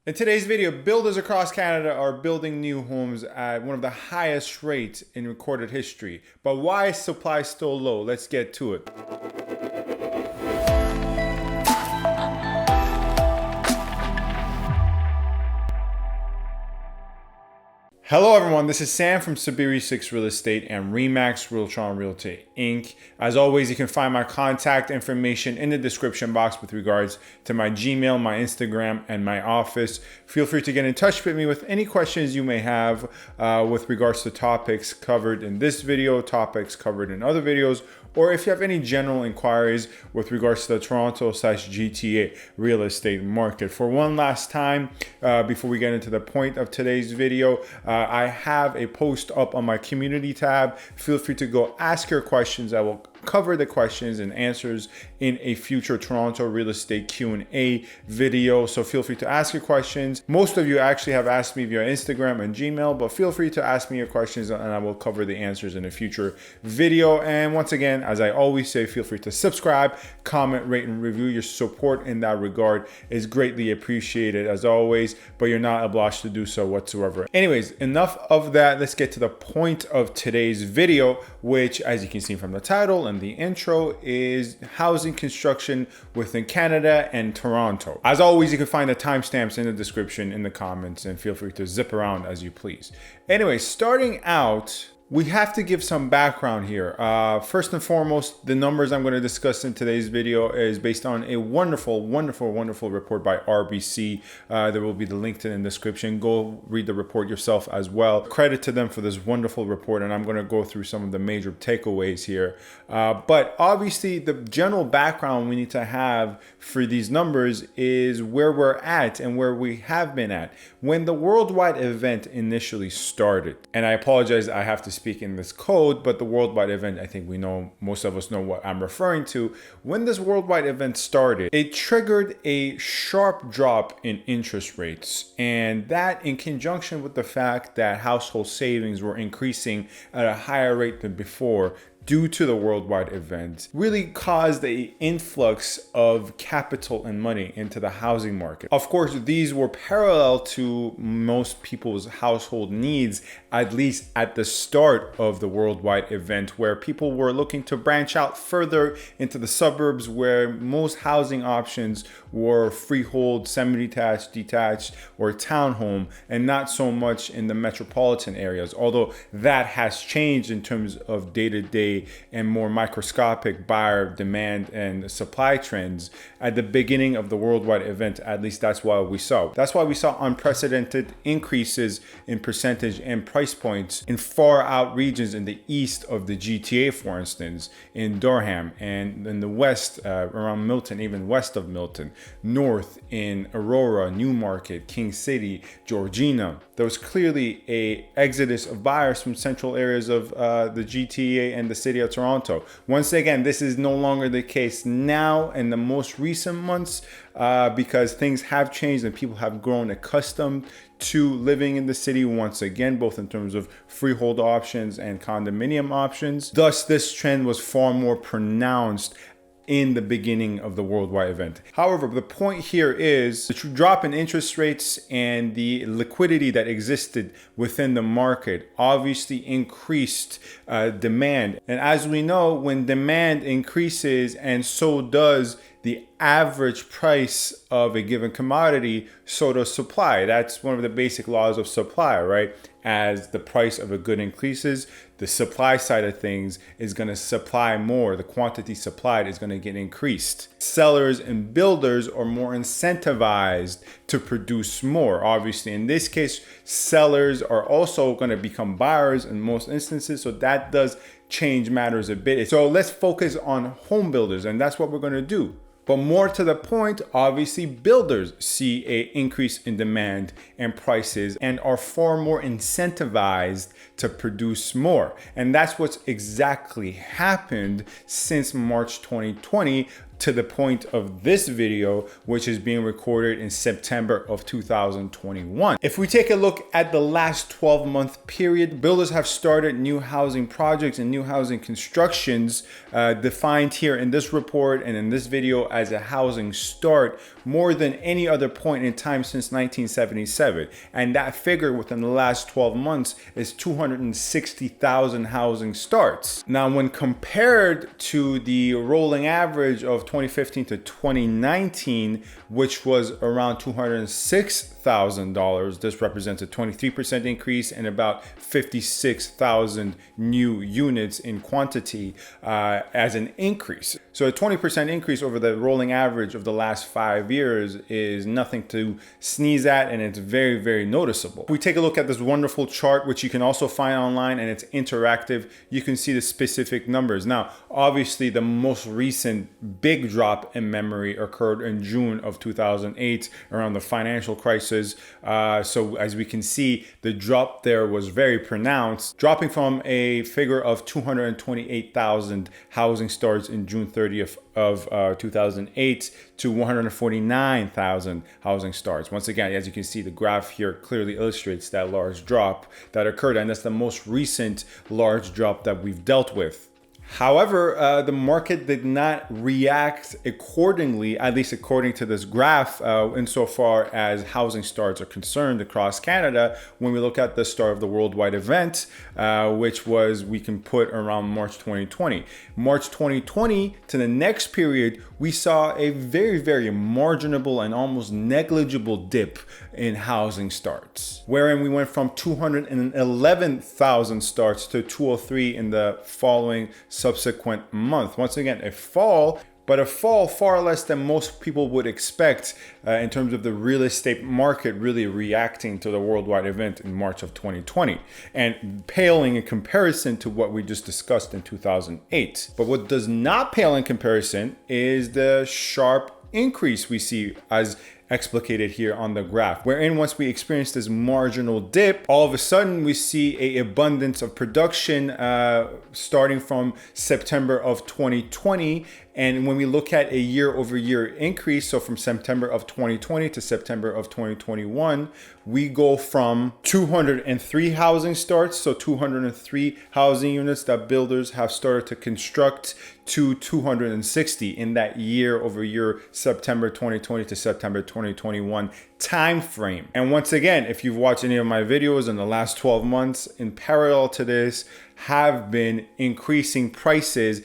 In today's video, builders across Canada are building new homes at one of the highest rates in recorded history. But why is supply still low? Let's get to it. Hello everyone, this is Sam from SaberiSixRealEstate and Remax Realtron Realty Inc. As always, you can find my contact information in the description box with regards to my Gmail, my Instagram, and my office. Feel free to get in touch with me with any questions you may have with regards to topics covered in this video, topics covered in other videos, or if you have any general inquiries with regards to the Toronto/GTA real estate market. For one last time, before we get into the point of today's video, I have a post up on my community tab. Feel free to go ask your questions. I will cover the questions and answers in a future Toronto real estate Q&A video. So feel free to ask your questions. Most of you actually have asked me via Instagram and Gmail, but feel free to ask me your questions and I will cover the answers in a future video. And once again, as I always say, feel free to subscribe, comment, rate, and review. Your support in that regard is greatly appreciated as always, but you're not obliged to do so whatsoever. Anyways, enough of that. Let's get to the point of today's video, which, as you can see from the title and the intro, is housing construction within Canada and Toronto. As always, you can find the timestamps in the description, in the comments, and feel free to zip around as you please. Anyway, starting out, we have to give some background here. First and foremost, the numbers I'm going to discuss in today's video is based on a wonderful report by RBC. There will be the link in the description. Go read the report yourself as well. Credit to them for this wonderful report, and I'm going to go through some of the major takeaways here. But obviously, the general background we need to have for these numbers is where we're at and where we have been at. When the worldwide event initially started, and I apologize, I have to speak in this code, but the worldwide event, I think we know, most of us know what I'm referring to. When this worldwide event started, it triggered a sharp drop in interest rates. And that, in conjunction with the fact that household savings were increasing at a higher rate than before, due to the worldwide event, really caused an influx of capital and money into the housing market. Of course, these were parallel to most people's household needs, at least at the start of the worldwide event, where people were looking to branch out further into the suburbs, where most housing options were freehold, semi-detached, detached, or townhome, and not so much in the metropolitan areas. Although that has changed in terms of day-to-day and more microscopic buyer demand and supply trends at the beginning of the worldwide event. At least that's what we saw. That's why we saw unprecedented increases in percentage and price points in far out regions in the east of the GTA, for instance, in Durham, and in the west around Milton, even west of Milton, north in Aurora, Newmarket, King City, Georgina. There was clearly a exodus of buyers from central areas of the GTA and the city of Toronto. Once again, this is no longer the case now in the most recent months because things have changed and people have grown accustomed to living in the city once again, both in terms of freehold options and condominium options. Thus, this trend was far more pronounced in the beginning of the worldwide event. However, the point here is the drop in interest rates and the liquidity that existed within the market obviously increased demand. And as we know, when demand increases and so does the average price of a given commodity, so does supply. That's one of the basic laws of supply, right? As the price of a good increases, the supply side of things is going to supply more. The quantity supplied is going to get increased. Sellers and builders are more incentivized to produce more. Obviously, in this case, sellers are also going to become buyers in most instances. So that does change matters a bit. So let's focus on home builders, and that's what we're going to do. But more to the point, obviously, builders see an increase in demand and prices and are far more incentivized to produce more. And that's what's exactly happened since March 2020 to the point of this video, which is being recorded in September of 2021. If we take a look at the last 12-month period, builders have started new housing projects and new housing constructions defined here in this report and in this video as a housing start more than any other point in time since 1977. And that figure within the last 12 months is 260,000 housing starts. Now, when compared to the rolling average of 2015 to 2019, which was around $206,000, this represents a 23% increase and about 56,000 new units in quantity as an increase. So a 20% increase over the rolling average of the last 5 years is nothing to sneeze at, and it's very, very noticeable. If we take a look at this wonderful chart, which you can also find online and it's interactive, you can see the specific numbers. Now, obviously, the most recent big drop in memory occurred in June of 2008 around the financial crisis. So as we can see, the drop there was very pronounced, dropping from a figure of 228,000 housing starts in June 30th of 2008 to 149,000 housing starts. Once again, as you can see, the graph here clearly illustrates that large drop that occurred, and that's the most recent large drop that we've dealt with. However, the market did not react accordingly, at least according to this graph, insofar as housing starts are concerned across Canada. When we look at the start of the worldwide event, which was, we can put around March 2020. March 2020 to the next period, we saw a very, very marginable and almost negligible dip in housing starts, wherein we went from 211,000 starts to 203 in the following subsequent month. Once again, a fall, but a fall far less than most people would expect in terms of the real estate market really reacting to the worldwide event in March of 2020, and paling in comparison to what we just discussed in 2008. But what does not pale in comparison is the sharp increase we see as explicated here on the graph, wherein once we experience this marginal dip, all of a sudden we see an abundance of production starting from September of 2020. And when we look at a year-over-year increase, so from September of 2020 to September of 2021, we go from 203 housing starts, so 203 housing units that builders have started to construct, to 260 in that year-over-year September 2020 to September 2021 time frame. And once again, if you've watched any of my videos in the last 12 months, in parallel to this, have been increasing prices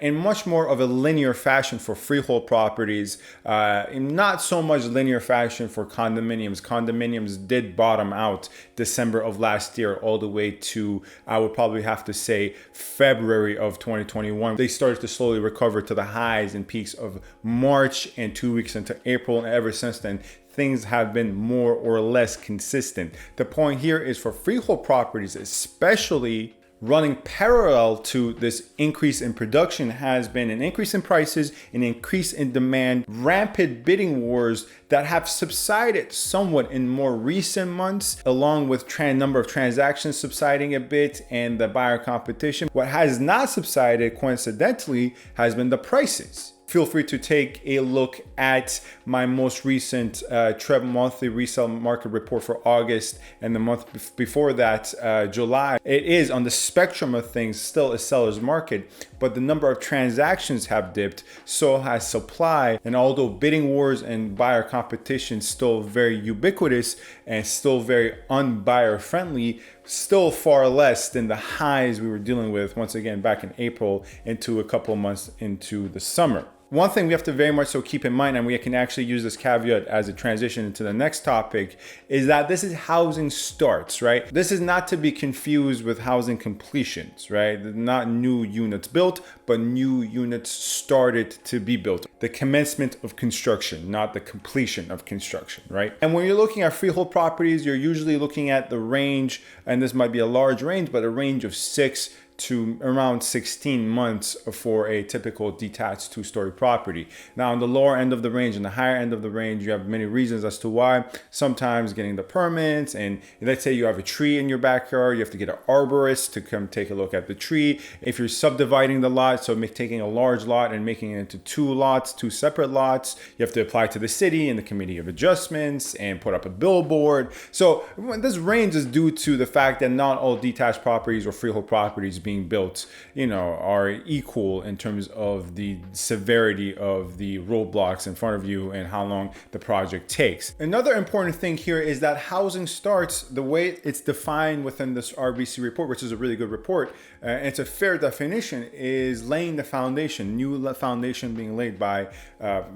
in much more of a linear fashion for freehold properties, in not so much linear fashion for condominiums. Condominiums did bottom out December of last year all the way to, I would probably have to say, February of 2021. They started to slowly recover to the highs and peaks of March and 2 weeks into April, and ever since then, things have been more or less consistent. The point here is for freehold properties, especially, running parallel to this increase in production has been an increase in prices, an increase in demand, rampant bidding wars that have subsided somewhat in more recent months, along with number of transactions subsiding a bit and the buyer competition. What has not subsided, coincidentally, has been the prices. Feel free to take a look at my most recent TREB monthly resale market report for August, and the month before that, July. It is, on the spectrum of things, still a seller's market, but the number of transactions have dipped, so has supply. And although bidding wars and buyer competition still very ubiquitous and still very unbuyer friendly, still far less than the highs we were dealing with, once again, back in April into a couple of months into the summer. One thing we have to very much so keep in mind, and we can actually use this caveat as a transition into the next topic, is that this is housing starts, right? This is not to be confused with housing completions, right? Not new units built, but new units started to be built. The commencement of construction, not the completion of construction, right? And when you're looking at freehold properties, you're usually looking at the range, and this might be a large range, but a range of 6 to around 16 months for a typical detached two-story property. Now, on the lower end of the range and the higher end of the range, you have many reasons as to why. Sometimes getting the permits, and let's say you have a tree in your backyard, you have to get an arborist to come take a look at the tree. If you're subdividing the lot, so taking a large lot and making it into two lots, two separate lots, you have to apply to the city and the committee of adjustments and put up a billboard. So this range is due to the fact that not all detached properties or freehold properties being built, are equal in terms of the severity of the roadblocks in front of you and how long the project takes. Another important thing here is that housing starts, the way it's defined within this RBC report, which is a really good report, and it's a fair definition, is laying the foundation, new foundation being laid by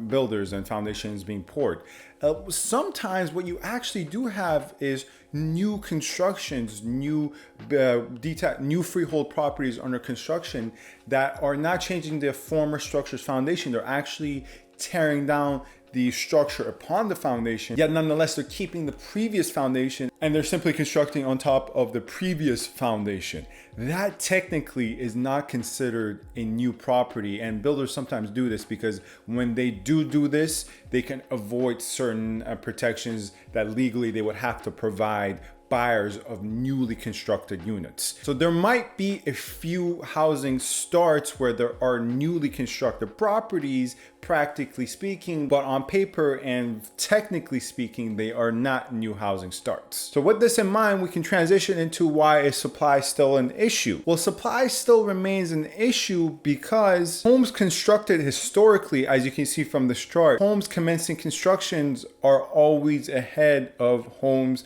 builders and foundations being poured. Sometimes what you actually do have is new constructions, new freehold properties under construction that are not changing their former structure's foundation. They're actually tearing down the structure upon the foundation, yet nonetheless they're keeping the previous foundation and they're simply constructing on top of the previous foundation. That technically is not considered a new property, and builders sometimes do this because when they do this, they can avoid certain protections that legally they would have to provide buyers of newly constructed units. So there might be a few housing starts where there are newly constructed properties, practically speaking, but on paper and technically speaking, they are not new housing starts. So with this in mind, we can transition into why is supply still an issue? Well, supply still remains an issue because homes constructed historically, as you can see from this chart, homes commencing constructions are always ahead of homes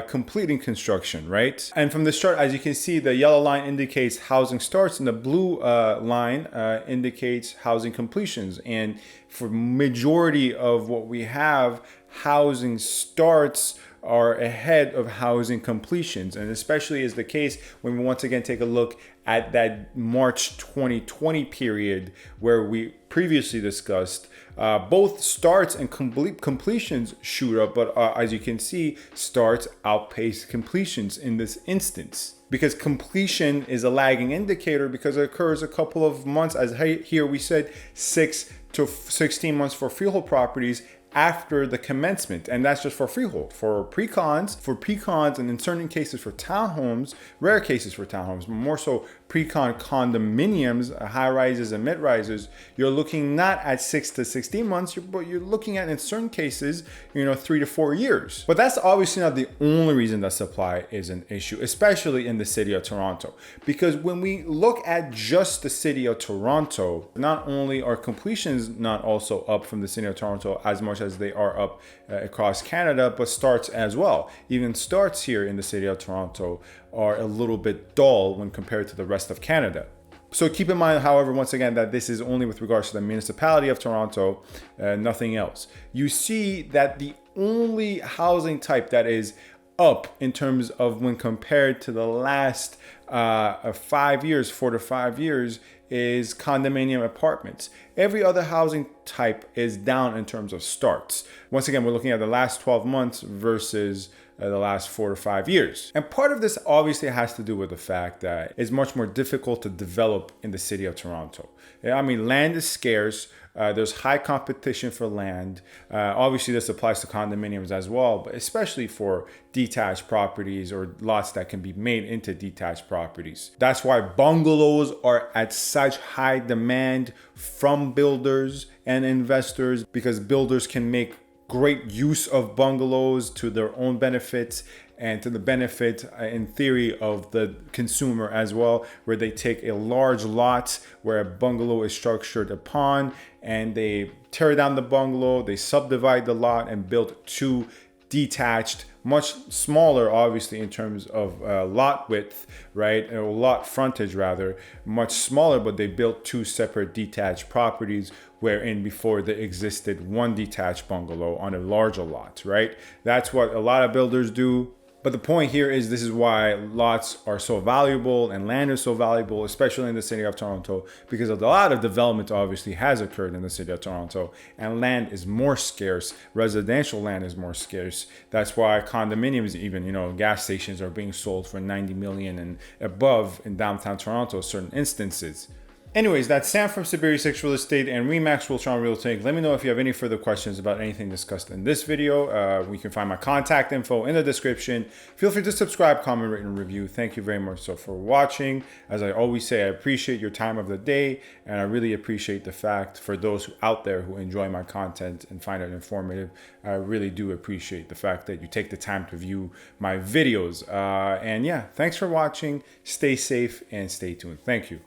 completing construction, right? And from this chart, as you can see, the yellow line indicates housing starts and the blue line indicates housing completions. And for majority of what we have, housing starts are ahead of housing completions. And especially is the case when we once again take a look at that March 2020 period where we previously discussed, both starts and completions shoot up, but as you can see, starts outpace completions in this instance. Because completion is a lagging indicator because it occurs a couple of months, as here we said 6 to 16 months for freehold properties after the commencement, and that's just for freehold. For precons, and in certain cases for townhomes, rare cases for townhomes, but more so pre-con condominiums, high rises and mid rises, you're looking not at 6 to 16 months, but you're looking at, in certain cases, 3 to 4 years. But that's obviously not the only reason that supply is an issue, especially in the city of Toronto. Because when we look at just the city of Toronto, not only are completions not also up from the city of Toronto as much as they are up across Canada, but starts as well. Even starts here in the city of Toronto are a little bit dull when compared to the rest of Canada. So keep in mind, however, once again, that this is only with regards to the municipality of Toronto, nothing else. You see that the only housing type that is up in terms of when compared to the last 5 years, 4 to 5 years, is condominium apartments. Every other housing type is down in terms of starts. Once again, we're looking at the last 12 months versus the last 4 to 5 years. And part of this obviously has to do with the fact that it's much more difficult to develop in the city of Toronto. I mean, land is scarce. There's high competition for land. Obviously, this applies to condominiums as well, but especially for detached properties or lots that can be made into detached properties. That's why bungalows are at such high demand from builders and investors, because builders can make great use of bungalows to their own benefit and to the benefit, in theory, of the consumer as well, where they take a large lot where a bungalow is structured upon and they tear down the bungalow, they subdivide the lot and build two detached, much smaller, obviously, in terms of lot width, right? Or lot frontage, rather, much smaller, but they built two separate detached properties, wherein before there existed one detached bungalow on a larger lot, right? That's what a lot of builders do. But the point here is this is why lots are so valuable and land is so valuable, especially in the city of Toronto, because a lot of development obviously has occurred in the city of Toronto and land is more scarce. Residential land is more scarce. That's why condominiums, even, gas stations are being sold for 90 million and above in downtown Toronto, certain instances. Anyways, that's Sam from SaberiSixRealEstate and Remax Realtron Realty. Let me know if you have any further questions about anything discussed in this video. You can find my contact info in the description. Feel free to subscribe, comment, rate, and review. Thank you very much for watching. As I always say, I appreciate your time of the day, and I really appreciate the fact for those out there who enjoy my content and find it informative. I really do appreciate the fact that you take the time to view my videos. And yeah, thanks for watching. Stay safe and stay tuned. Thank you.